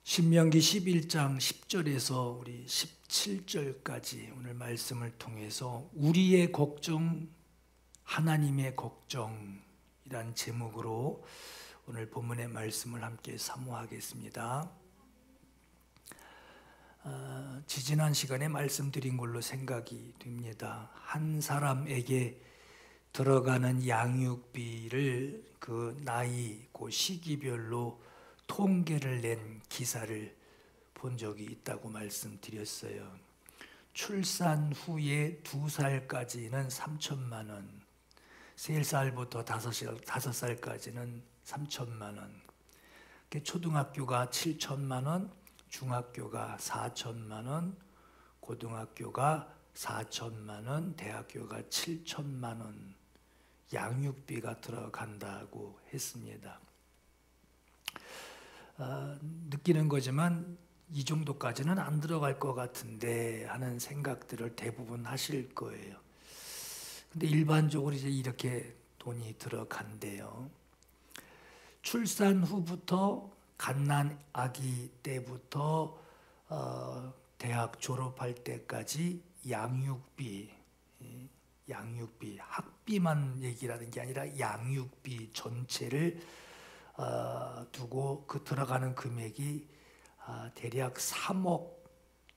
신명기 11장 10절에서 우리 17절까지 오늘 말씀을 통해서 우리의 걱정, 하나님의 걱정이란 제목으로 오늘 본문의 말씀을 함께 사모하겠습니다. 지지난 시간에 말씀드린 걸로 생각이 됩니다. 한 사람에게 들어가는 양육비를 그 나이, 그 시기별로 통계를 낸 기사를 본 적이 있다고 말씀드렸어요. 출산 후에 2살까지는 3천만 원, 3살부터 5살까지는 3천만 원, 초등학교가 7천만 원, 중학교가 4천만 원, 고등학교가 4천만 원, 대학교가 7천만 원 양육비가 들어간다고 했습니다. 느끼는 거지만 이 정도까지는 안 들어갈 것 같은데 하는 생각들을 대부분 하실 거예요. 근데 일반적으로 이제 이렇게 돈이 들어간대요. 출산 후부터 갓난 아기 때부터 대학 졸업할 때까지 양육비, 학비만 얘기라는 게 아니라 양육비 전체를 두고 그 들어가는 금액이 대략 3억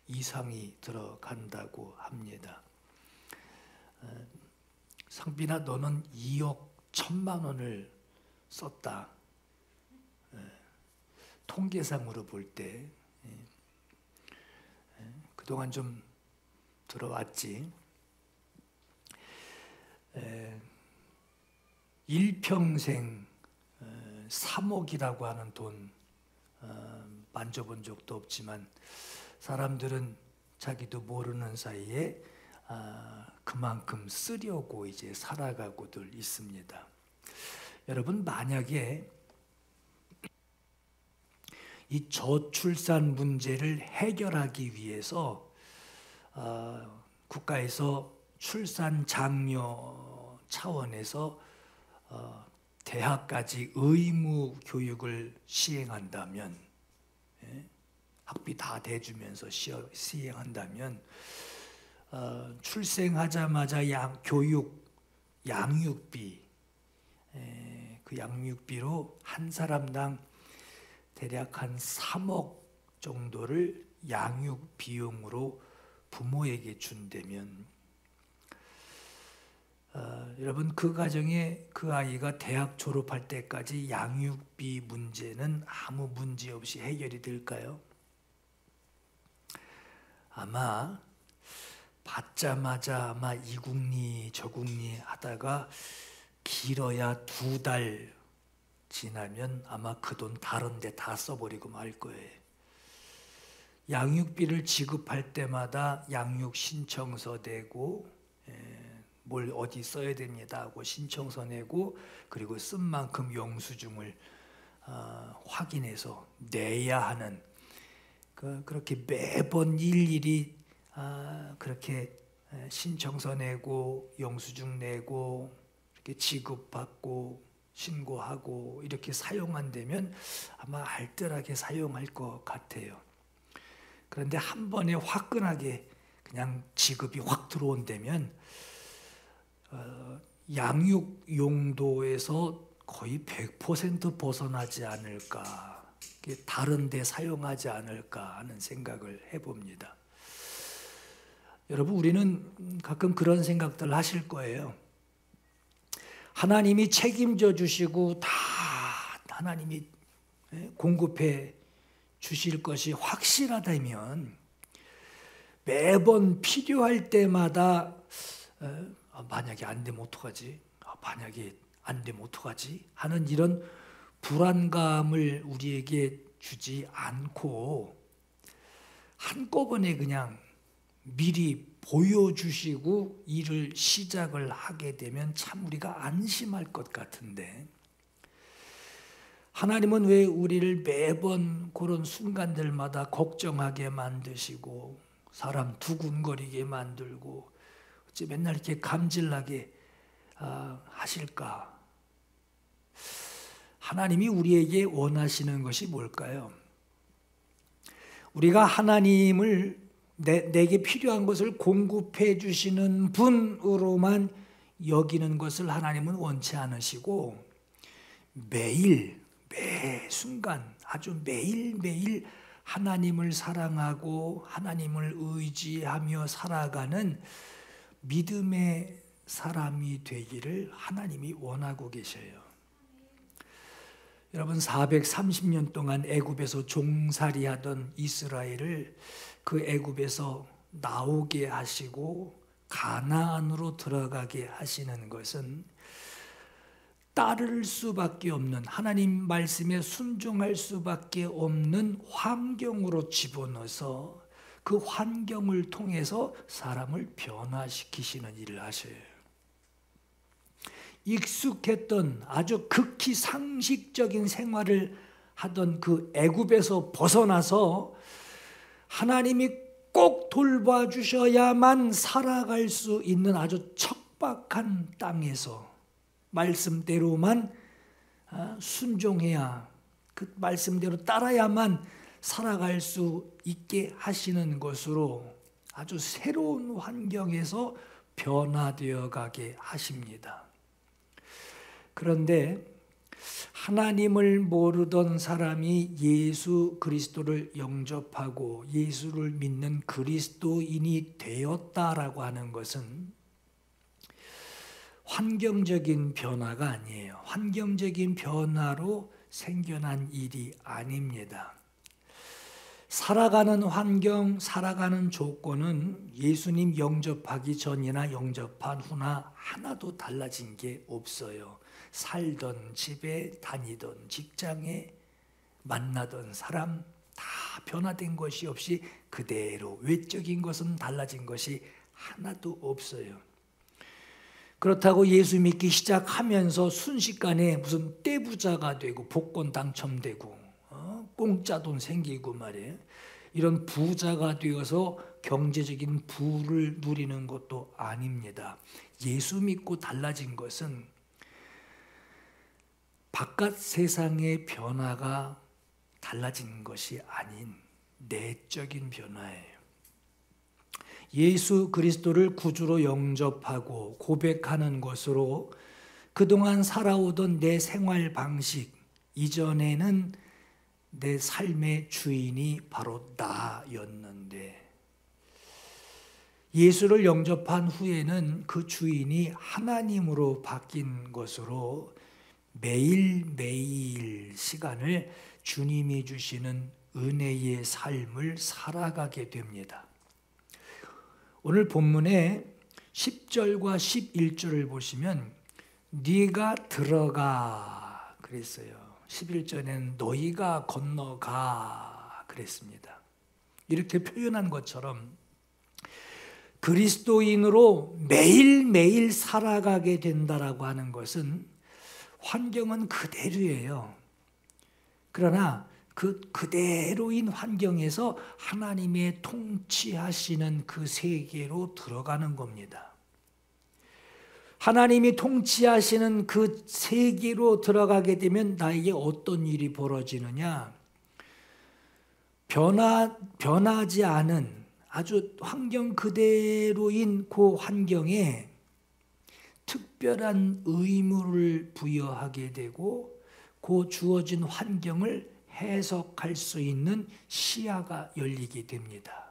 이상이 들어간다고 합니다. 상빈아, 너는 2억 1천만 원을 썼다. 통계상으로 볼 때 그동안 좀 들어왔지. 일평생 3억이라고 하는 돈 만져본 적도 없지만 사람들은 자기도 모르는 사이에 그만큼 쓰려고 이제 살아가고들 있습니다. 여러분, 만약에 이 저출산 문제를 해결하기 위해서 국가에서 출산 장려 차원에서 대학까지 의무 교육을 시행한다면, 학비 다 대주면서 시행한다면 출생하자마자 양육비, 그 양육비로 한 사람당 대략 한 3억 정도를 양육 비용으로 부모에게 준다면, 여러분, 그 가정에 그 아이가 대학 졸업할 때까지 양육비 문제는 아무 문제 없이 해결이 될까요? 아마 받자마자 이국리 저국리 하다가 길어야 2달 지나면 아마 그 돈 다른 데 다 써버리고 말 거예요. 양육비를 지급할 때마다 양육 신청서 내고 뭘 어디 써야 됩니다 하고 신청서 내고, 그리고 쓴 만큼 영수증을 확인해서 내야 하는, 그렇게 매번 일일이 그렇게 신청서 내고 영수증 내고 이렇게 지급받고 신고하고 이렇게 사용한다면 아마 알뜰하게 사용할 것 같아요. 그런데 한 번에 화끈하게 그냥 지급이 확 들어온다면 양육 용도에서 거의 100% 벗어나지 않을까, 다른 데 사용하지 않을까 하는 생각을 해봅니다. 여러분, 우리는 가끔 그런 생각들 하실 거예요. 하나님이 책임져 주시고 다 하나님이 공급해 주실 것이 확실하다면 매번 필요할 때마다 만약에 안 되면 어떡하지? 만약에 안 되면 어떡하지? 하는 이런 불안감을 우리에게 주지 않고 한꺼번에 그냥 미리 보여주시고 일을 시작을 하게 되면 참 우리가 안심할 것 같은데, 하나님은 왜 우리를 매번 그런 순간들마다 걱정하게 만드시고 사람 두근거리게 만들고 어찌 맨날 이렇게 감질나게 하실까? 하나님이 우리에게 원하시는 것이 뭘까요? 우리가 하나님을 내게 필요한 것을 공급해 주시는 분으로만 여기는 것을 하나님은 원치 않으시고 매일 매 순간 아주 매일매일 하나님을 사랑하고 하나님을 의지하며 살아가는 믿음의 사람이 되기를 하나님이 원하고 계셔요. 여러분 430년 동안 애굽에서 종살이하던 이스라엘을 그 애굽에서 나오게 하시고 가나안으로 들어가게 하시는 것은 따를 수밖에 없는 하나님 말씀에 순종할 수밖에 없는 환경으로 집어넣어서 그 환경을 통해서 사람을 변화시키시는 일을 하셔요. 익숙했던 아주 극히 상식적인 생활을 하던 그 애굽에서 벗어나서 하나님이 꼭 돌봐주셔야만 살아갈 수 있는 아주 척박한 땅에서 말씀대로만 순종해야 그 말씀대로 따라야만 살아갈 수 있게 하시는 것으로 아주 새로운 환경에서 변화되어 가게 하십니다. 그런데 하나님을 모르던 사람이 예수 그리스도를 영접하고 예수를 믿는 그리스도인이 되었다라고 하는 것은 환경적인 변화가 아니에요. 환경적인 변화로 생겨난 일이 아닙니다. 살아가는 환경, 살아가는 조건은 예수님 영접하기 전이나 영접한 후나 하나도 달라진 게 없어요. 살던 집에, 다니던 직장에, 만나던 사람 다 변화된 것이 없이 그대로 외적인 것은 달라진 것이 하나도 없어요. 그렇다고 예수 믿기 시작하면서 순식간에 무슨 떼부자가 되고 복권 당첨되고 공짜 돈 생기고 말이에요. 이런 부자가 되어서 경제적인 부를 누리는 것도 아닙니다. 예수 믿고 달라진 것은 바깥 세상의 변화가 달라진 것이 아닌 내적인 변화예요. 예수 그리스도를 구주로 영접하고 고백하는 것으로 그동안 살아오던 내 생활 방식, 이전에는 내 삶의 주인이 바로 나였는데 예수를 영접한 후에는 그 주인이 하나님으로 바뀐 것으로 매일매일 시간을 주님이 주시는 은혜의 삶을 살아가게 됩니다. 오늘 본문에 10절과 11절을 보시면 네가 들어가 그랬어요. 11절에는 너희가 건너가 그랬습니다. 이렇게 표현한 것처럼 그리스도인으로 매일매일 살아가게 된다라고 하는 것은 환경은 그대로예요. 그러나 그대로인 환경에서 하나님의 통치하시는 그 세계로 들어가는 겁니다. 하나님이 통치하시는 그 세계로 들어가게 되면 나에게 어떤 일이 벌어지느냐? 변하지 않은 아주 환경 그대로인 그 환경에 특별한 의무를 부여하게 되고 그 주어진 환경을 해석할 수 있는 시야가 열리게 됩니다.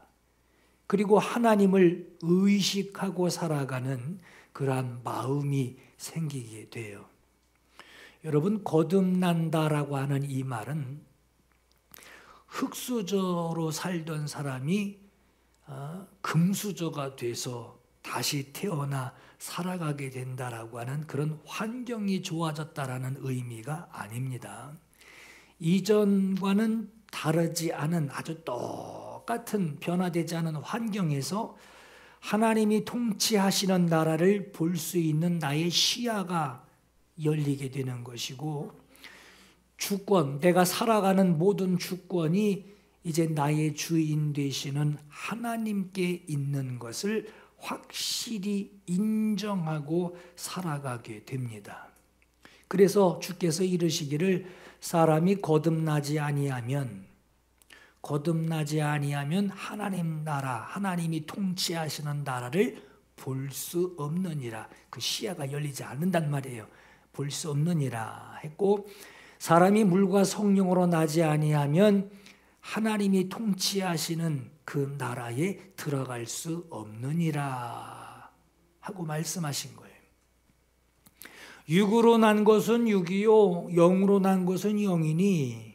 그리고 하나님을 의식하고 살아가는 그러한 마음이 생기게 돼요. 여러분, 거듭난다라고 하는 이 말은 흙수저로 살던 사람이 금수저가 돼서 다시 태어나 살아가게 된다라고 하는 그런 환경이 좋아졌다라는 의미가 아닙니다. 이전과는 다르지 않은 아주 똑같은 변화되지 않은 환경에서 하나님이 통치하시는 나라를 볼 수 있는 나의 시야가 열리게 되는 것이고 주권, 내가 살아가는 모든 주권이 이제 나의 주인 되시는 하나님께 있는 것을 확실히 인정하고 살아가게 됩니다. 그래서 주께서 이르시기를 사람이 거듭나지 아니하면 거듭나지 아니하면 하나님 나라, 하나님이 통치하시는 나라를 볼 수 없느니라. 그 시야가 열리지 않는단 말이에요. 볼 수 없느니라 했고, 사람이 물과 성령으로 나지 아니하면 하나님이 통치하시는 그 나라에 들어갈 수 없느니라 하고 말씀하신 거예요. 육으로 난 것은 육이요 영으로 난 것은 영이니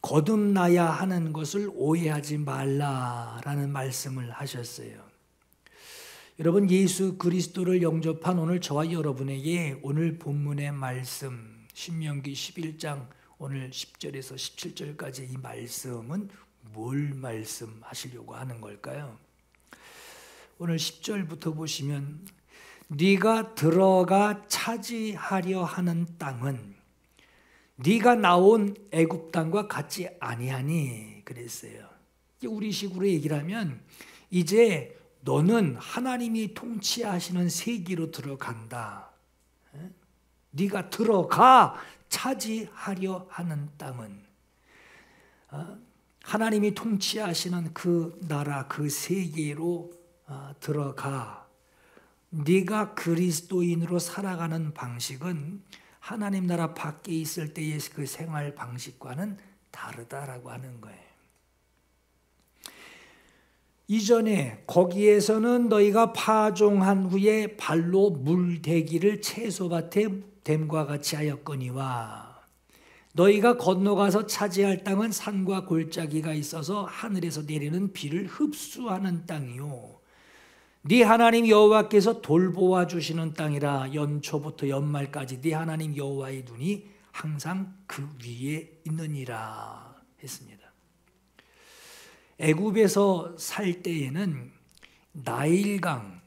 거듭나야 하는 것을 오해하지 말라라는 말씀을 하셨어요. 여러분, 예수 그리스도를 영접한 오늘 저와 여러분에게 오늘 본문의 말씀 신명기 11장 오늘 10절에서 17절까지 이 말씀은 뭘 말씀하시려고 하는 걸까요? 오늘 10절부터 보시면 네가 들어가 차지하려 하는 땅은 네가 나온 애굽 땅과 같지 아니하니 그랬어요. 우리식으로 얘기를 하면 이제 너는 하나님이 통치하시는 세계로 들어간다. 네가 들어가 차지하려 하는 땅은 하나님이 통치하시는 그 나라, 그 세계로 들어가. 네가 그리스도인으로 살아가는 방식은 하나님 나라 밖에 있을 때의 그 생활 방식과는 다르다라고 하는 거예요. 이전에 거기에서는 너희가 파종한 후에 발로 물대기를 채소밭에 댐과 같이 하였거니와 너희가 건너가서 차지할 땅은 산과 골짜기가 있어서 하늘에서 내리는 비를 흡수하는 땅이요 네 하나님 여호와께서 돌보아 주시는 땅이라. 연초부터 연말까지 네 하나님 여호와의 눈이 항상 그 위에 있느니라 했습니다. 애굽에서 살 때에는 나일강,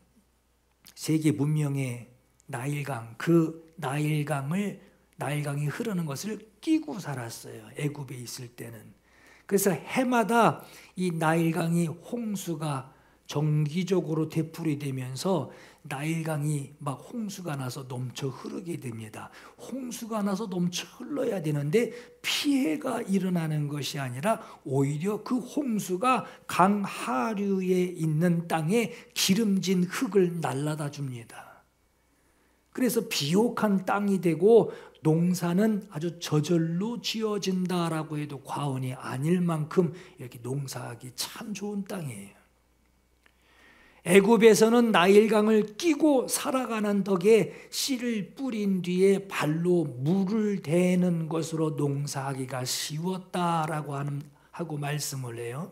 세계 문명의 나일강, 그 나일강이 흐르는 것을 끼고 살았어요. 애굽에 있을 때는. 그래서 해마다 이 나일강이 홍수가 정기적으로 되풀이되면서 나일강이 막 홍수가 나서 넘쳐 흐르게 됩니다. 홍수가 나서 넘쳐 흘러야 되는데 피해가 일어나는 것이 아니라 오히려 그 홍수가 강 하류에 있는 땅에 기름진 흙을 날라다 줍니다. 그래서 비옥한 땅이 되고 농사는 아주 저절로 지어진다라고 해도 과언이 아닐 만큼 이렇게 농사하기 참 좋은 땅이에요. 애굽에서는 나일강을 끼고 살아가는 덕에 씨를 뿌린 뒤에 발로 물을 대는 것으로 농사하기가 쉬웠다라고 하고 말씀을 해요.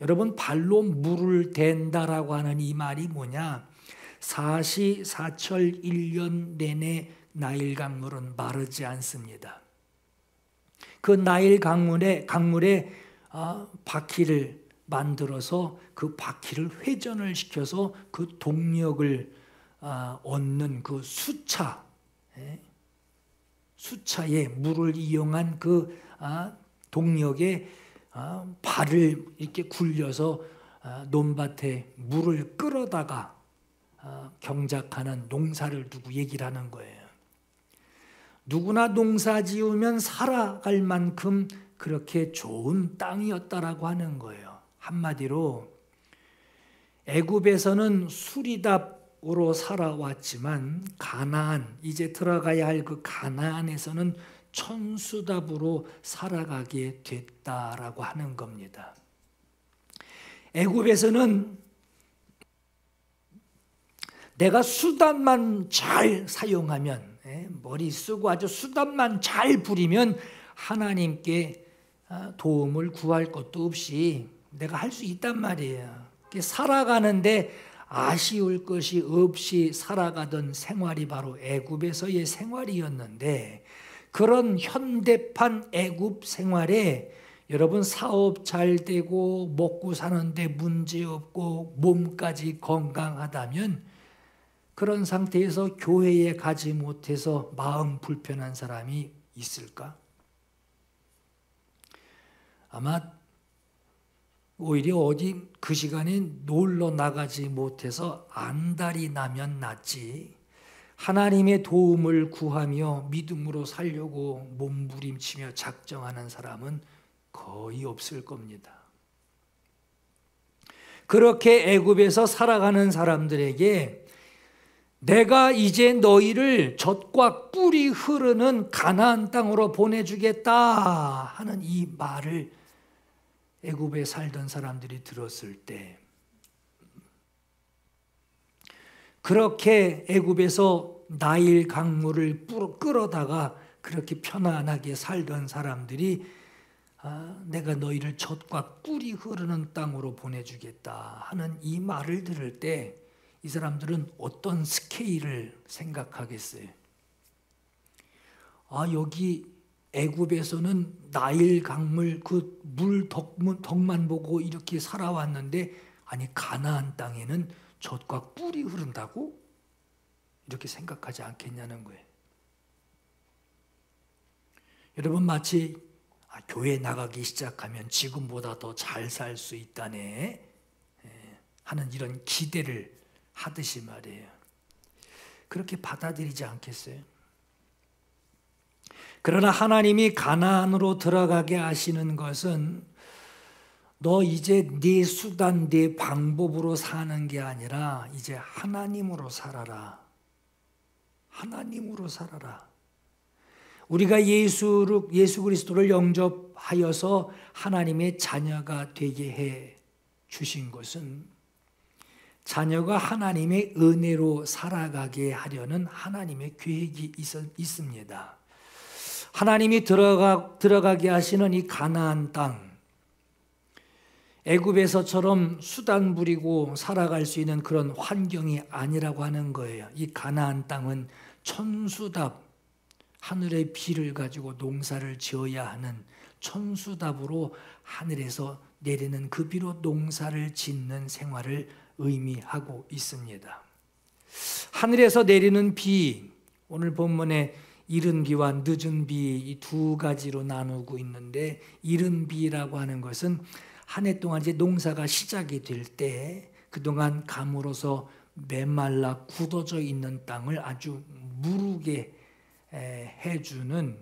여러분, 발로 물을 댄다라고 하는 이 말이 뭐냐? 사시사철 1년 내내 나일 강물은 마르지 않습니다. 그 나일 강물에 바퀴를 만들어서 그 바퀴를 회전을 시켜서 그 동력을 얻는 그 수차에 물을 이용한 그 동력에 발을 이렇게 굴려서 논밭에 물을 끌어다가 경작하는 농사를 두고 얘기를 하는 거예요. 누구나 농사 지으면 살아갈 만큼 그렇게 좋은 땅이었다라고 하는 거예요. 한마디로 애굽에서는 수리답으로 살아왔지만 가나안, 이제 들어가야 할 그 가나안에서는 천수답으로 살아가게 됐다라고 하는 겁니다. 애굽에서는 내가 수단만 잘 사용하면, 머리 쓰고 아주 수단만 잘 부리면 하나님께 도움을 구할 것도 없이 내가 할 수 있단 말이에요. 살아가는데 아쉬울 것이 없이 살아가던 생활이 바로 애굽에서의 생활이었는데, 그런 현대판 애굽 생활에 여러분 사업 잘 되고 먹고 사는데 문제 없고 몸까지 건강하다면 그런 상태에서 교회에 가지 못해서 마음 불편한 사람이 있을까? 아마 오히려 어디 그 시간에 놀러 나가지 못해서 안달이 나면 낫지, 하나님의 도움을 구하며 믿음으로 살려고 몸부림치며 작정하는 사람은 거의 없을 겁니다. 그렇게 애굽에서 살아가는 사람들에게 내가 이제 너희를 젖과 꿀이 흐르는 가나안 땅으로 보내주겠다 하는 이 말을 애굽에 살던 사람들이 들었을 때, 그렇게 애굽에서 나일 강물을 끌어다가 그렇게 편안하게 살던 사람들이 내가 너희를 젖과 꿀이 흐르는 땅으로 보내주겠다 하는 이 말을 들을 때 이 사람들은 어떤 스케일을 생각하겠어요? 여기 애굽에서는 나일 강물 그 물 덕만 보고 이렇게 살아왔는데, 아니 가나안 땅에는 젖과 꿀이 흐른다고? 이렇게 생각하지 않겠냐는 거예요. 여러분, 마치 교회 나가기 시작하면 지금보다 더 잘 살 수 있다네 하는 이런 기대를 하듯이 말이에요. 그렇게 받아들이지 않겠어요? 그러나 하나님이 가나안으로 들어가게 하시는 것은 너 이제 네 수단, 네 방법으로 사는 게 아니라 이제 하나님으로 살아라. 하나님으로 살아라. 우리가 예수 그리스도를 영접하여서 하나님의 자녀가 되게 해 주신 것은 자녀가 하나님의 은혜로 살아가게 하려는 하나님의 계획이 있습니다. 하나님이 들어가게 하시는 이 가나안 땅, 애굽에서처럼 수단 부리고 살아갈 수 있는 그런 환경이 아니라고 하는 거예요. 이 가나안 땅은 천수답, 하늘의 비를 가지고 농사를 지어야 하는 천수답으로 하늘에서 내리는 그 비로 농사를 짓는 생활을 의미하고 있습니다. 하늘에서 내리는 비, 오늘 본문에 이른 비와 늦은 비 이 두 가지로 나누고 있는데, 이른 비라고 하는 것은 한 해 동안 이제 농사가 시작이 될 때 그동안 가물어서 메말라 굳어져 있는 땅을 아주 무르게 해주는,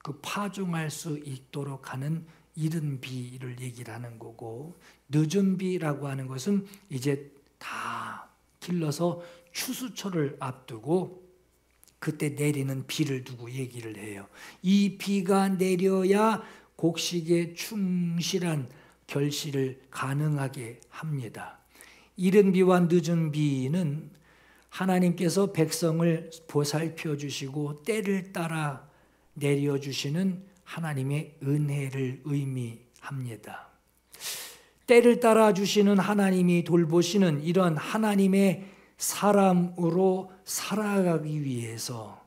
그 파종할 수 있도록 하는 이른 비를 얘기를 하는 거고, 늦은 비라고 하는 것은 이제 다 길러서 추수철을 앞두고 그때 내리는 비를 두고 얘기를 해요. 이 비가 내려야 곡식에 충실한 결실을 가능하게 합니다. 이른 비와 늦은 비는 하나님께서 백성을 보살펴 주시고 때를 따라 내려주시는 하나님의 은혜를 의미합니다. 때를 따라 주시는 하나님이 돌보시는 이런 하나님의 사람으로 살아가기 위해서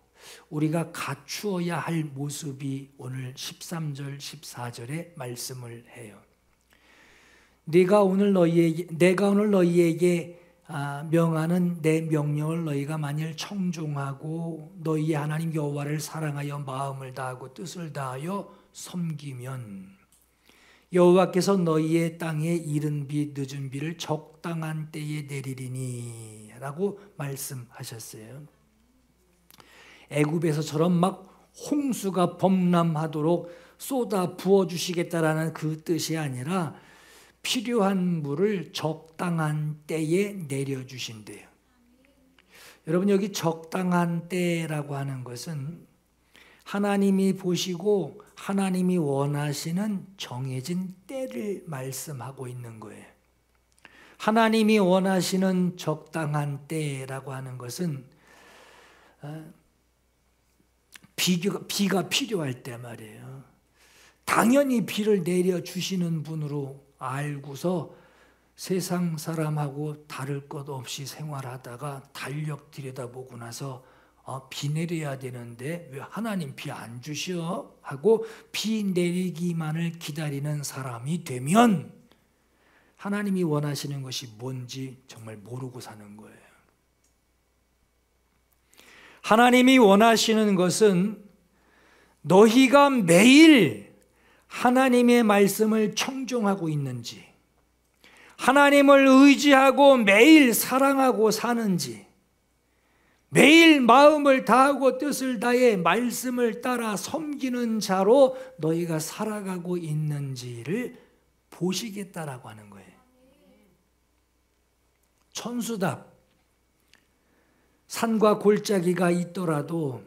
우리가 갖추어야 할 모습이 오늘 13절, 14절에 말씀을 해요. 내가 오늘 너희에게 명하는 내 명령을 너희가 만일 청종하고 너희의 하나님 여호와를 사랑하여 마음을 다하고 뜻을 다하여 섬기면 여호와께서 너희의 땅에 이른 비 늦은 비를 적당한 때에 내리리니 라고 말씀하셨어요. 애굽에서처럼 막 홍수가 범람하도록 쏟아 부어주시겠다라는 그 뜻이 아니라 필요한 물을 적당한 때에 내려주신대요. 여러분, 여기 적당한 때라고 하는 것은 하나님이 보시고 하나님이 원하시는 정해진 때를 말씀하고 있는 거예요. 하나님이 원하시는 적당한 때라고 하는 것은 비가 필요할 때 말이에요. 당연히 비를 내려주시는 분으로 알고서 세상 사람하고 다를 것 없이 생활하다가 달력 들여다보고 나서 비 내려야 되는데 왜 하나님 비 안 주셔? 하고 비 내리기만을 기다리는 사람이 되면 하나님이 원하시는 것이 뭔지 정말 모르고 사는 거예요. 하나님이 원하시는 것은 너희가 매일 하나님의 말씀을 청종하고 있는지, 하나님을 의지하고 매일 사랑하고 사는지, 매일 마음을 다하고 뜻을 다해 말씀을 따라 섬기는 자로 너희가 살아가고 있는지를 보시겠다라고 하는 거예요. 천수답 산과 골짜기가 있더라도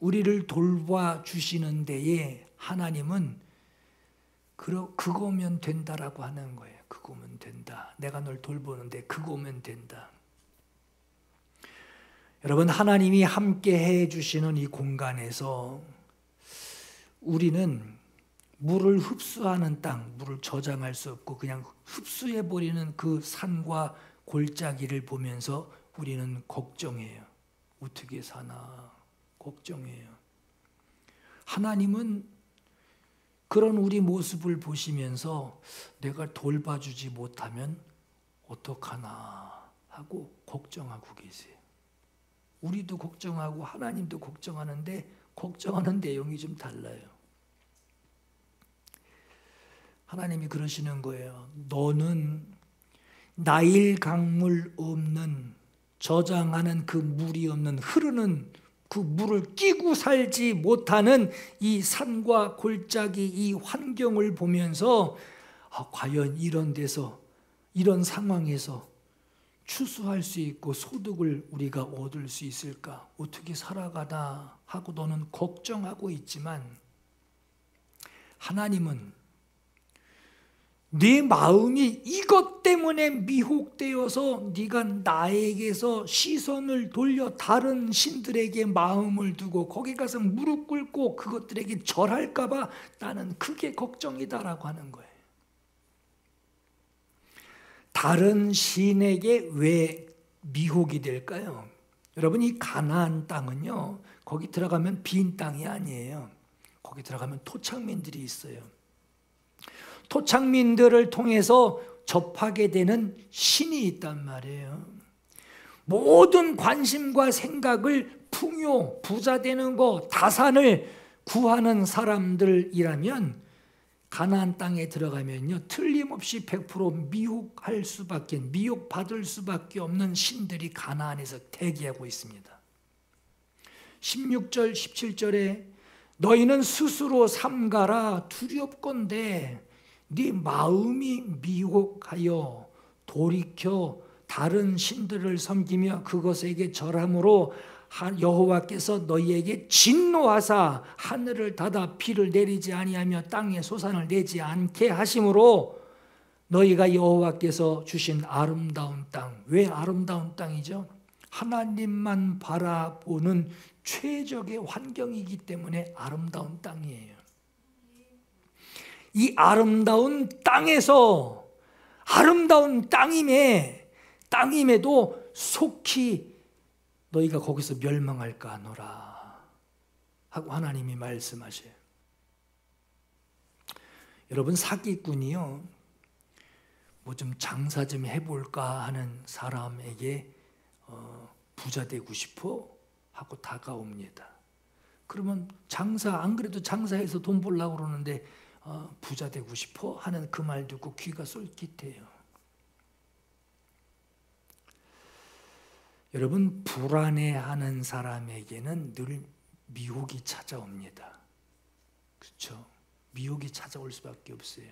우리를 돌봐주시는 데에 하나님은 그거면 된다라고 하는 거예요. 그거면 된다. 내가 널 돌보는데 그거면 된다. 여러분, 하나님이 함께 해주시는 이 공간에서 우리는 물을 흡수하는 땅, 물을 저장할 수 없고 그냥 흡수해버리는 그 산과 골짜기를 보면서 우리는 걱정해요. 어떻게 사나 걱정해요. 하나님은 그런 우리 모습을 보시면서 내가 돌봐주지 못하면 어떡하나 하고 걱정하고 계세요. 우리도 걱정하고 하나님도 걱정하는데 걱정하는 내용이 좀 달라요. 하나님이 그러시는 거예요. 너는 나일 강물 없는 저장하는 그 물이 없는 흐르는 그 물을 끼고 살지 못하는 이 산과 골짜기 이 환경을 보면서 과연 이런 데서 이런 상황에서 추수할 수 있고 소득을 우리가 얻을 수 있을까? 어떻게 살아가다 하고 너는 걱정하고 있지만 하나님은 네 마음이 이것 때문에 미혹되어서 네가 나에게서 시선을 돌려 다른 신들에게 마음을 두고 거기 가서 무릎 꿇고 그것들에게 절할까 봐 나는 그게 걱정이다라고 하는 거예요. 다른 신에게 왜 미혹이 될까요? 여러분, 이 가나안 땅은요, 거기 들어가면 빈 땅이 아니에요. 거기 들어가면 토착민들이 있어요. 토착민들을 통해서 접하게 되는 신이 있단 말이에요. 모든 관심과 생각을 풍요, 부자 되는 거, 다산을 구하는 사람들이라면 가나안 땅에 들어가면요, 틀림없이 100% 미혹받을 수밖에 없는 신들이 가나안에서 대기하고 있습니다. 16절, 17절에 너희는 스스로 삼가라 두렵건대 네 마음이 미혹하여 돌이켜 다른 신들을 섬기며 그것에게 절함으로 여호와께서 너희에게 진노하사 하늘을 닫아 비를 내리지 아니하며 땅에 소산을 내지 않게 하심으로 너희가 여호와께서 주신 아름다운 땅, 왜 아름다운 땅이죠? 하나님만 바라보는 최적의 환경이기 때문에 아름다운 땅이에요. 이 아름다운 땅에서 아름다운 땅임에도 속히 너희가 거기서 멸망할까 하노라 하고 하나님이 말씀하셔요. 여러분, 사기꾼이요, 뭐 좀 장사 좀 해볼까 하는 사람에게 부자 되고 싶어 하고 다가옵니다. 그러면 안 그래도 장사해서 돈 벌려고 그러는데 부자 되고 싶어 하는 그 말 듣고 귀가 쏠깃해요. 여러분, 불안해하는 사람에게는 늘 미혹이 찾아옵니다. 그렇죠? 미혹이 찾아올 수밖에 없어요.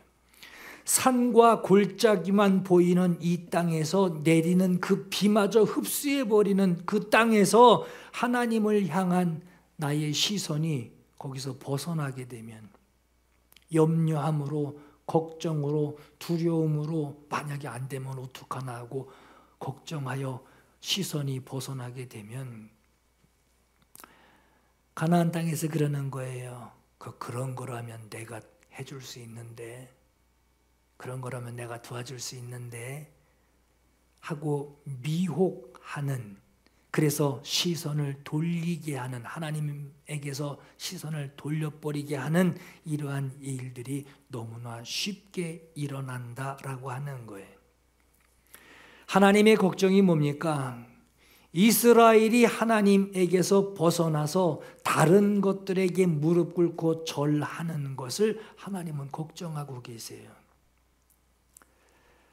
산과 골짜기만 보이는 이 땅에서 내리는 그 비마저 흡수해버리는 그 땅에서 하나님을 향한 나의 시선이 거기서 벗어나게 되면 염려함으로, 걱정으로, 두려움으로 만약에 안 되면 어떡하나 하고 걱정하여 시선이 벗어나게 되면 가나안 땅에서 그러는 거예요. 그런 거라면 내가 해줄 수 있는데, 그런 거라면 내가 도와줄 수 있는데 하고 미혹하는, 그래서 시선을 돌리게 하는, 하나님에게서 시선을 돌려버리게 하는 이러한 일들이 너무나 쉽게 일어난다라고 하는 거예요. 하나님의 걱정이 뭡니까? 이스라엘이 하나님에게서 벗어나서 다른 것들에게 무릎 꿇고 절하는 것을 하나님은 걱정하고 계세요.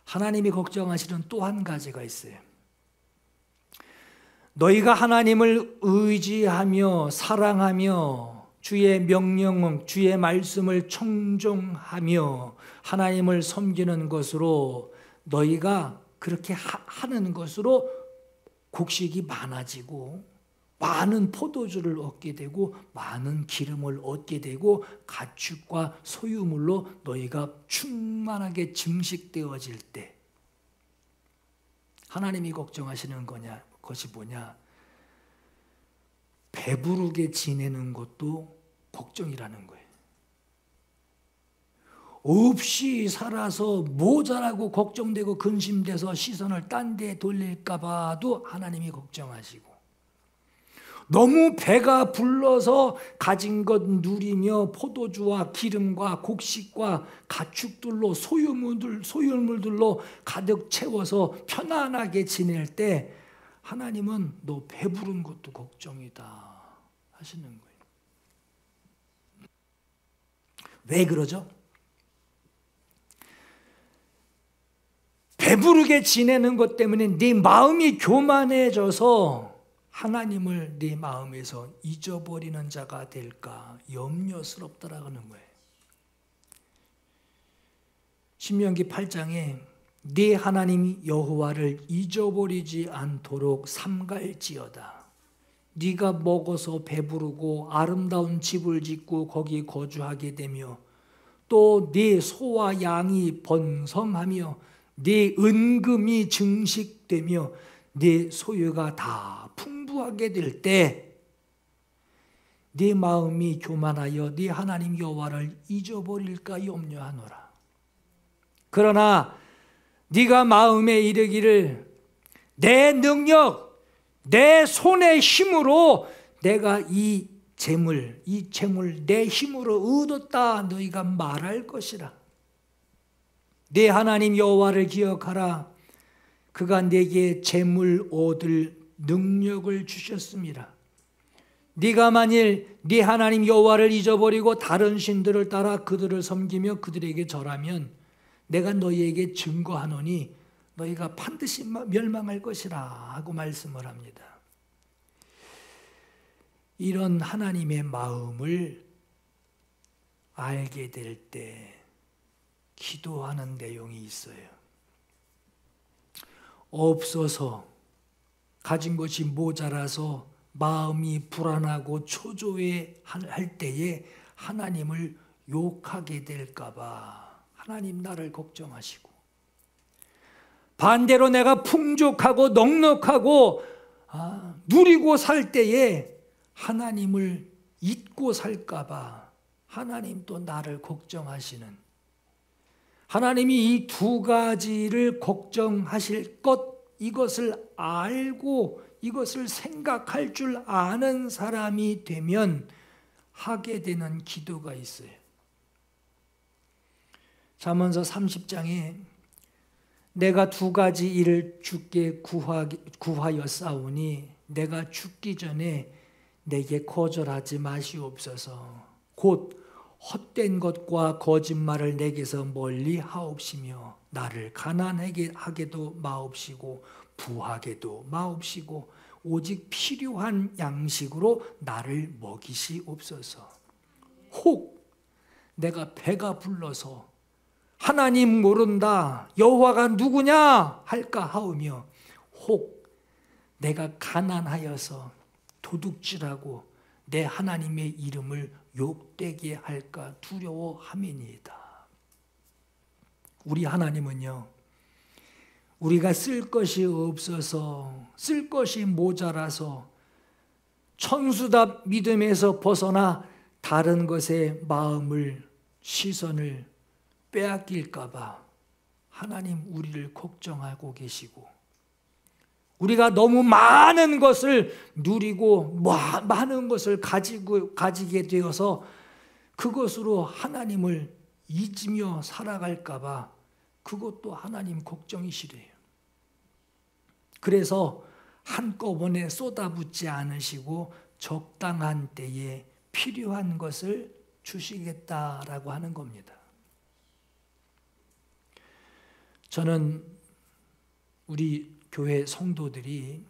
하나님이 걱정하시는 또 한 가지가 있어요. 너희가 하나님을 의지하며 사랑하며 주의 명령, 주의 말씀을 청종하며 하나님을 섬기는 것으로 너희가 그렇게 하는 것으로 곡식이 많아지고 많은 포도주를 얻게 되고 많은 기름을 얻게 되고 가축과 소유물로 너희가 충만하게 증식되어질 때 하나님이 걱정하시는 것이 뭐냐? 배부르게 지내는 것도 걱정이라는 거예요. 없이 살아서 모자라고 걱정되고 근심돼서 시선을 딴 데 돌릴까 봐도 하나님이 걱정하시고, 너무 배가 불러서 가진 것 누리며 포도주와 기름과 곡식과 가축들로 소유물들로 가득 채워서 편안하게 지낼 때 하나님은 너 배부른 것도 걱정이다 하시는 거예요. 왜 그러죠? 배부르게 지내는 것 때문에 네 마음이 교만해져서 하나님을 네 마음에서 잊어버리는 자가 될까 염려스럽다라는 거예요. 신명기 8장에 네 하나님 여호와를 잊어버리지 않도록 삼갈지어다. 네가 먹어서 배부르고 아름다운 집을 짓고 거기 거주하게 되며 또 네 소와 양이 번성하며 네 은금이 증식되며 네 소유가 다 풍부하게 될 때 네 마음이 교만하여 네 하나님 여호와를 잊어버릴까 염려하노라. 그러나 네가 마음에 이르기를 내 능력, 내 손의 힘으로 내가 이 재물 내 힘으로 얻었다 너희가 말할 것이라. 내 하나님 여호와를 기억하라. 그가 내게 재물 얻을 능력을 주셨습니다. 네가 만일 네 하나님 여호와를 잊어버리고 다른 신들을 따라 그들을 섬기며 그들에게 절하면 내가 너희에게 증거하노니 너희가 반드시 멸망할 것이라 하고 말씀을 합니다. 이런 하나님의 마음을 알게 될 때 기도하는 내용이 있어요. 없어서 가진 것이 모자라서 마음이 불안하고 초조해할 때에 하나님을 욕하게 될까 봐 하나님 나를 걱정하시고, 반대로 내가 풍족하고 넉넉하고 누리고 살 때에 하나님을 잊고 살까 봐 하나님 또 나를 걱정하시는, 하나님이 이 두 가지를 걱정하실 것, 이것을 알고 이것을 생각할 줄 아는 사람이 되면 하게 되는 기도가 있어요. 잠언서 30장에 내가 두 가지 일을 주께 구하였사오니 내가 죽기 전에 내게 거절하지 마시옵소서. 곧 헛된 것과 거짓말을 내게서 멀리 하옵시며 나를 가난하게 하게도 마옵시고 부하게도 마옵시고 오직 필요한 양식으로 나를 먹이시옵소서. 혹 내가 배가 불러서 하나님 모른다, 여호와가 누구냐 할까 하오며, 혹 내가 가난하여서 도둑질하고 내 하나님의 이름을 욕되게 할까 두려워함이니이다. 우리 하나님은요, 우리가 쓸 것이 없어서, 쓸 것이 모자라서 천수답 믿음에서 벗어나 다른 것에 마음을, 시선을 빼앗길까 봐 하나님 우리를 걱정하고 계시고, 우리가 너무 많은 것을 누리고 많은 것을 가지게 되어서 그것으로 하나님을 잊으며 살아갈까 봐 그것도 하나님 걱정이시래요. 그래서 한꺼번에 쏟아붓지 않으시고 적당한 때에 필요한 것을 주시겠다라고 하는 겁니다. 저는 우리 교회 성도들이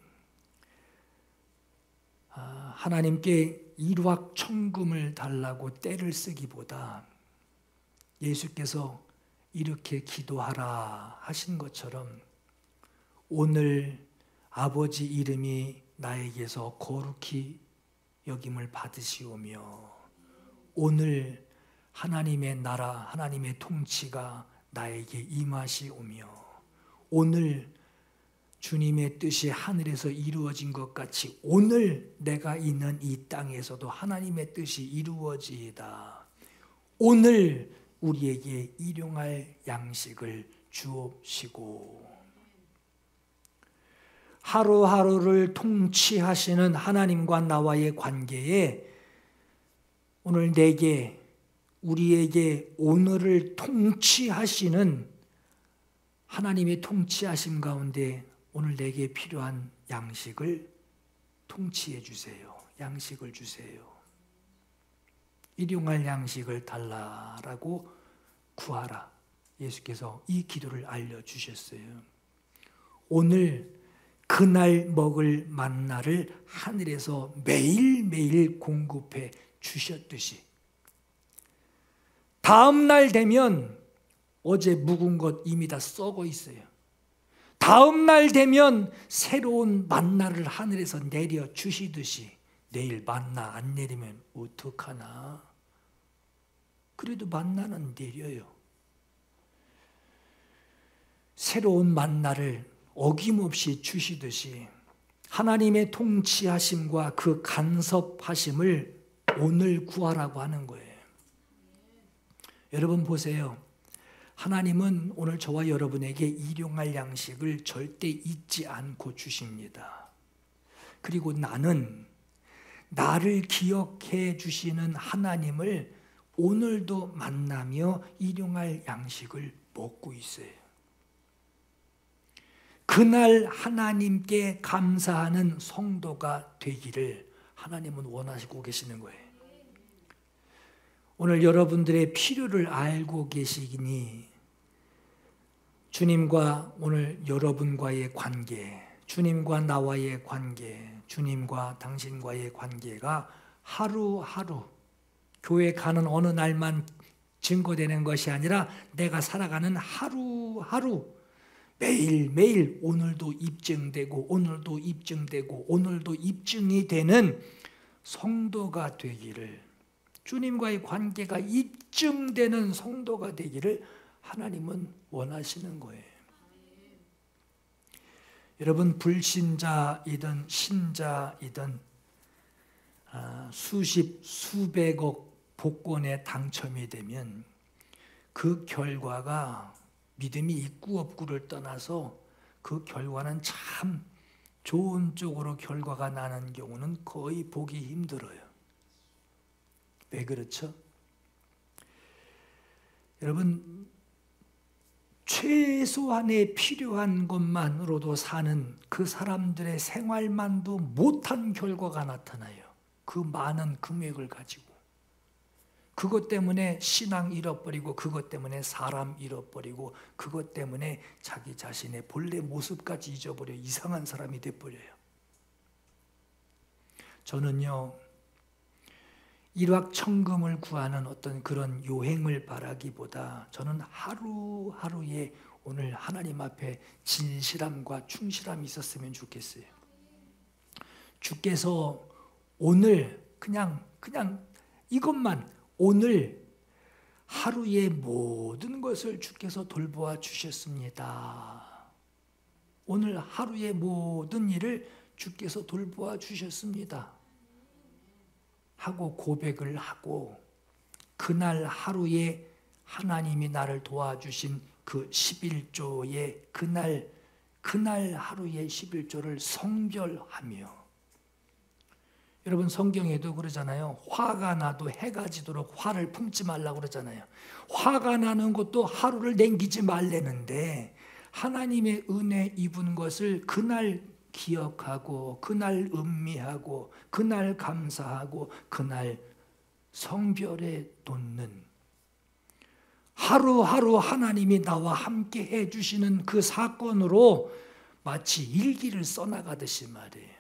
하나님께 일확천금을 달라고 떼를 쓰기보다 예수께서 이렇게 기도하라 하신 것처럼 오늘 아버지 이름이 나에게서 거룩히 여김을 받으시오며 오늘 하나님의 나라, 하나님의 통치가 나에게 임하시오며 오늘 주님의 뜻이 하늘에서 이루어진 것 같이 오늘 내가 있는 이 땅에서도 하나님의 뜻이 이루어지이다. 오늘 우리에게 일용할 양식을 주옵시고 하루하루를 통치하시는 하나님과 나와의 관계에 오늘 내게 우리에게 오늘을 통치하시는 하나님의 통치하심 가운데 오늘 내게 필요한 양식을 통치해 주세요. 양식을 주세요. 일용할 양식을 달라라고 구하라. 예수께서 이 기도를 알려주셨어요. 오늘 그날 먹을 만나를 하늘에서 매일매일 공급해 주셨듯이 다음 날 되면 어제 묵은 것 이미 다 썩어 있어요. 다음 날 되면 새로운 만나를 하늘에서 내려 주시듯이 내일 만나 안 내리면 어떡하나? 그래도 만나는 내려요. 새로운 만나를 어김없이 주시듯이 하나님의 통치하심과 그 간섭하심을 오늘 구하라고 하는 거예요. 여러분 보세요. 하나님은 오늘 저와 여러분에게 일용할 양식을 절대 잊지 않고 주십니다. 그리고 나는 나를 기억해 주시는 하나님을 오늘도 만나며 일용할 양식을 먹고 있어요. 그날 하나님께 감사하는 성도가 되기를 하나님은 원하시고 계시는 거예요. 오늘 여러분들의 필요를 알고 계시기니 주님과 오늘 여러분과의 관계, 주님과 나와의 관계, 주님과 당신과의 관계가 하루하루 교회 가는 어느 날만 증거되는 것이 아니라 내가 살아가는 하루하루 매일매일 오늘도 입증되고 오늘도 입증되고 오늘도 입증이 되는 성도가 되기를, 주님과의 관계가 입증되는 성도가 되기를 하나님은 원하시는 거예요. 여러분 불신자이든 신자이든 수십 수백억 복권에 당첨이 되면 그 결과가 믿음이 있고 없고를 떠나서 그 결과는 참 좋은 쪽으로 결과가 나는 경우는 거의 보기 힘들어요. 왜 그렇죠? 여러분 최소한의 필요한 것만으로도 사는 그 사람들의 생활만도 못한 결과가 나타나요. 그 많은 금액을 가지고 그것 때문에 신앙 잃어버리고 그것 때문에 사람 잃어버리고 그것 때문에 자기 자신의 본래 모습까지 잊어버려 이상한 사람이 돼버려요. 저는요 일확천금을 구하는 어떤 그런 요행을 바라기보다 저는 하루하루에 오늘 하나님 앞에 진실함과 충실함이 있었으면 좋겠어요. 주께서 오늘 그냥 이것만 오늘 하루의 모든 것을 주께서 돌보아 주셨습니다. 오늘 하루의 모든 일을 주께서 돌보아 주셨습니다. 하고 고백을 하고 그날 하루에 하나님이 나를 도와주신 그 11조의 그날 하루의 11조를 성별하며, 여러분 성경에도 그러잖아요. 화가 나도 해가 지도록 화를 품지 말라고 그러잖아요. 화가 나는 것도 하루를 남기지 말라는데 하나님의 은혜 입은 것을 그날 기억하고 그날 음미하고 그날 감사하고 그날 성별에 놓는, 하루하루 하나님이 나와 함께 해주시는 그 사건으로 마치 일기를 써나가듯이 말이에요.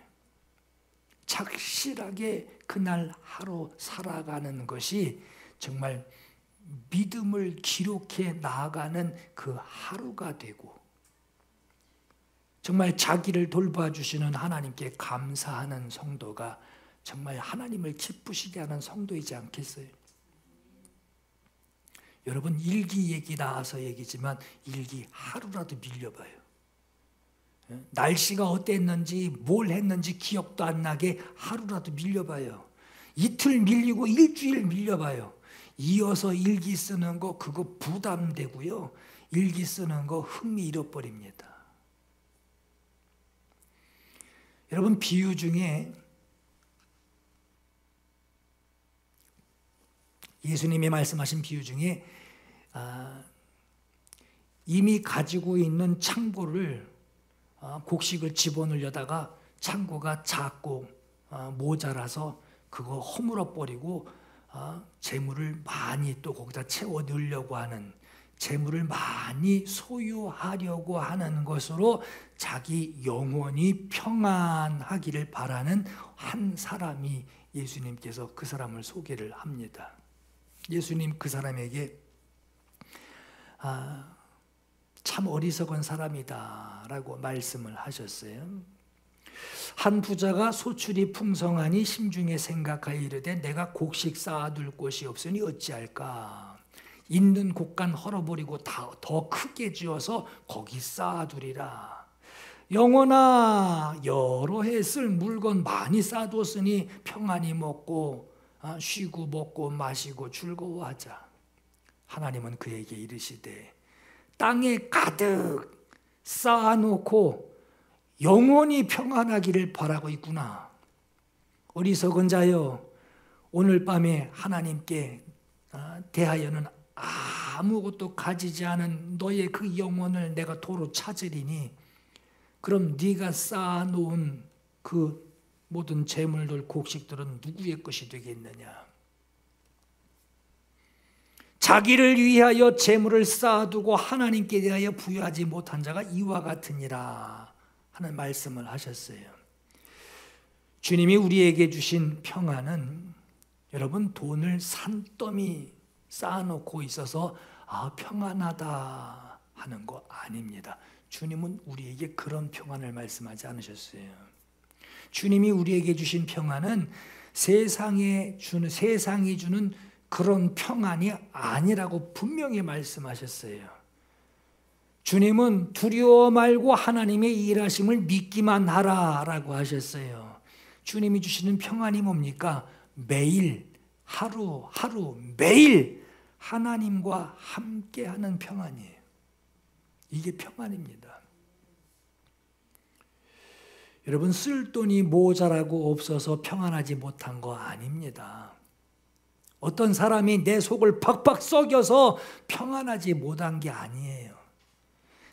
착실하게 그날 하루 살아가는 것이 정말 믿음을 기록해 나아가는 그 하루가 되고, 정말 자기를 돌봐주시는 하나님께 감사하는 성도가 정말 하나님을 기쁘시게 하는 성도이지 않겠어요? 여러분, 일기 얘기 나와서 얘기지만 일기 하루라도 밀려봐요. 날씨가 어땠는지 뭘 했는지 기억도 안 나게 하루라도 밀려봐요. 이틀 밀리고 일주일 밀려봐요. 이어서 일기 쓰는 거 그거 부담되고요. 일기 쓰는 거 흥미 잃어버립니다. 여러분, 비유 중에 예수님이 말씀하신 비유 중에 이미 가지고 있는 창고를 곡식을 집어넣으려다가 창고가 작고 모자라서 그거 허물어 버리고 재물을 많이 또 거기다 채워 넣으려고 하는, 재물을 많이 소유하려고 하는 것으로 자기 영혼이 평안하기를 바라는 한 사람이 예수님께서 그 사람을 소개를 합니다. 예수님 그 사람에게 참 어리석은 사람이다 라고 말씀을 하셨어요. 한 부자가 소출이 풍성하니 심중에 생각하여 이르되 내가 곡식 쌓아둘 곳이 없으니 어찌할까. 있는 곳간 헐어버리고 더 크게 지어서 거기 쌓아두리라. 영혼아, 여러 해 쓸 물건 많이 쌓아뒀으니 평안히 먹고 쉬고 먹고 마시고 즐거워하자. 하나님은 그에게 이르시되 땅에 가득 쌓아놓고 영원히 평안하기를 바라고 있구나. 어리석은 자여, 오늘 밤에 하나님께 대하여는 아무것도 가지지 않은 너의 그 영혼을 내가 도로 찾으리니 그럼 네가 쌓아놓은 그 모든 재물들, 곡식들은 누구의 것이 되겠느냐. 자기를 위하여 재물을 쌓아두고 하나님께 대하여 부여하지 못한 자가 이와 같으니라 하는 말씀을 하셨어요. 주님이 우리에게 주신 평안은 여러분 돈을 산더미 쌓아놓고 있어서 평안하다 하는 거 아닙니다. 주님은 우리에게 그런 평안을 말씀하지 않으셨어요. 주님이 우리에게 주신 평안은 세상이 주는 그런 평안이 아니라고 분명히 말씀하셨어요. 주님은 두려워 말고 하나님의 일하심을 믿기만 하라라고 하셨어요. 주님이 주시는 평안이 뭡니까? 매일 하루 매일 하나님과 함께하는 평안이에요. 이게 평안입니다. 여러분, 쓸 돈이 모자라고 없어서 평안하지 못한 거 아닙니다. 어떤 사람이 내 속을 팍팍 썩여서 평안하지 못한 게 아니에요.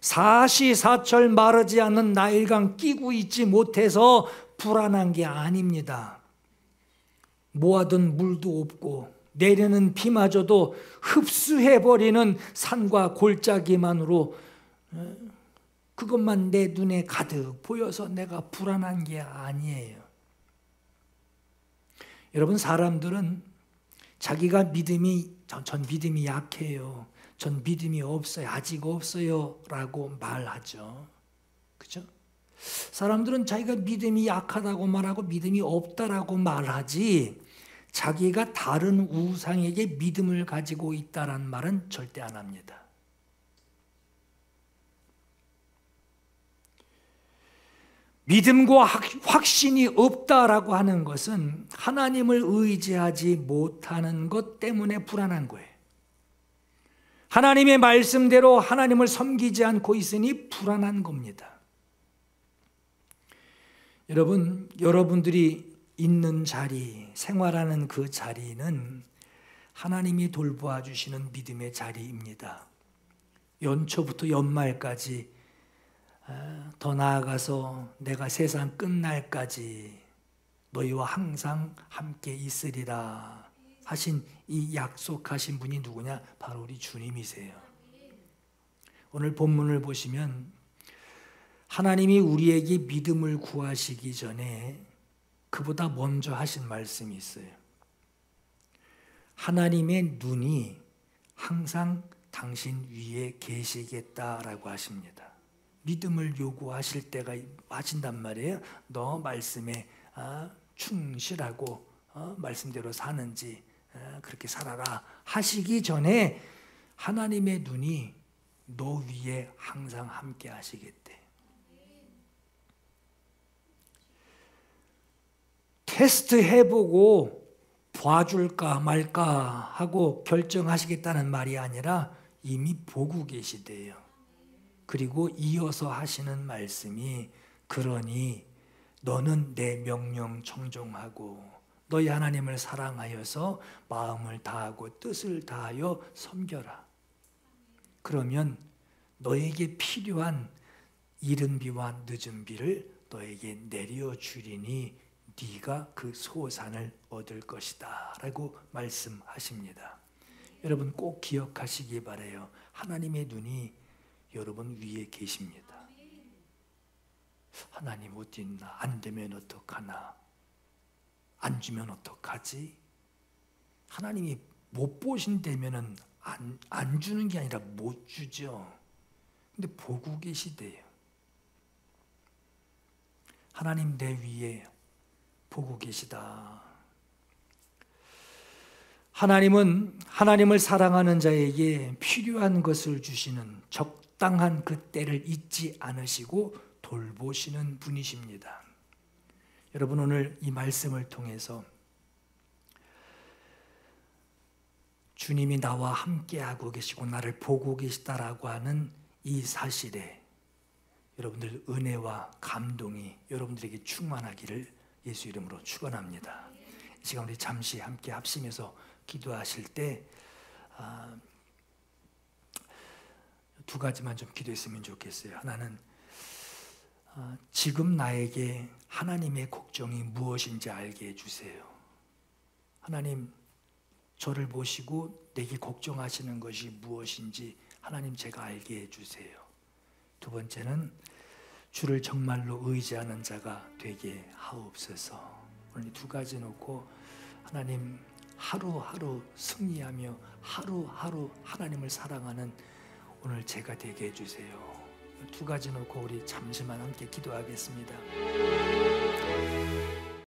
사시사철 마르지 않는 나일강 끼고 있지 못해서 불안한 게 아닙니다. 모아둔 물도 없고 내리는 비마저도 흡수해버리는 산과 골짜기만으로 그것만 내 눈에 가득 보여서 내가 불안한 게 아니에요. 여러분, 사람들은 자기가 전 믿음이 약해요. 전 믿음이 없어요. 아직 없어요. 라고 말하죠. 그죠? 사람들은 자기가 믿음이 약하다고 말하고 믿음이 없다라고 말하지 자기가 다른 우상에게 믿음을 가지고 있다는 말은 절대 안 합니다. 믿음과 확신이 없다라고 하는 것은 하나님을 의지하지 못하는 것 때문에 불안한 거예요. 하나님의 말씀대로 하나님을 섬기지 않고 있으니 불안한 겁니다. 여러분들이 있는 자리, 생활하는 그 자리는 하나님이 돌보아 주시는 믿음의 자리입니다. 연초부터 연말까지, 더 나아가서 내가 세상 끝날까지 너희와 항상 함께 있으리라 하신 이 약속하신 분이 누구냐? 바로 우리 주님이세요. 오늘 본문을 보시면 하나님이 우리에게 믿음을 구하시기 전에 그보다 먼저 하신 말씀이 있어요. 하나님의 눈이 항상 당신 위에 계시겠다라고 하십니다. 믿음을 요구하실 때가 맞은단 말이에요. 너 말씀에 충실하고 말씀대로 사는지 그렇게 살아라 하시기 전에 하나님의 눈이 너 위에 항상 함께 하시겠대. 테스트 해보고 봐줄까 말까 하고 결정하시겠다는 말이 아니라 이미 보고 계시대요. 그리고 이어서 하시는 말씀이 그러니 너는 내 명령 청종하고 너희 하나님을 사랑하여서 마음을 다하고 뜻을 다하여 섬겨라. 그러면 너에게 필요한 이른 비와 늦은 비를 너에게 내려주리니 네가 그 소산을 얻을 것이다 라고 말씀하십니다. 여러분 꼭 기억하시기 바라요. 하나님의 눈이 여러분 위에 계십니다. 하나님 어디 있나? 안 되면 어떡하나? 안 주면 어떡하지? 하나님이 못 보신다면은 안 주는 게 아니라 못 주죠. 근데 보고 계시대요. 하나님 내 위에 보고 계시다. 하나님은 하나님을 사랑하는 자에게 필요한 것을 주시는 적당한 그 때를 잊지 않으시고 돌보시는 분이십니다. 여러분 오늘 이 말씀을 통해서 주님이 나와 함께하고 계시고 나를 보고 계시다라고 하는 이 사실에 여러분들 은혜와 감동이 여러분들에게 충만하기를 예수 이름으로 축원합니다. 이 시간 우리 잠시 함께 합심해서 기도하실 때 두 가지만 좀 기도했으면 좋겠어요. 하나는 지금 나에게 하나님의 걱정이 무엇인지 알게 해주세요. 하나님 저를 보시고 내게 걱정하시는 것이 무엇인지 하나님 제가 알게 해주세요. 두 번째는 주를 정말로 의지하는 자가 되게 하옵소서. 오늘 두 가지 놓고 하나님 하루하루 승리하며 하루하루 하나님을 사랑하는 오늘 제가 되게 해주세요. 두 가지 놓고 우리 잠시만 함께 기도하겠습니다.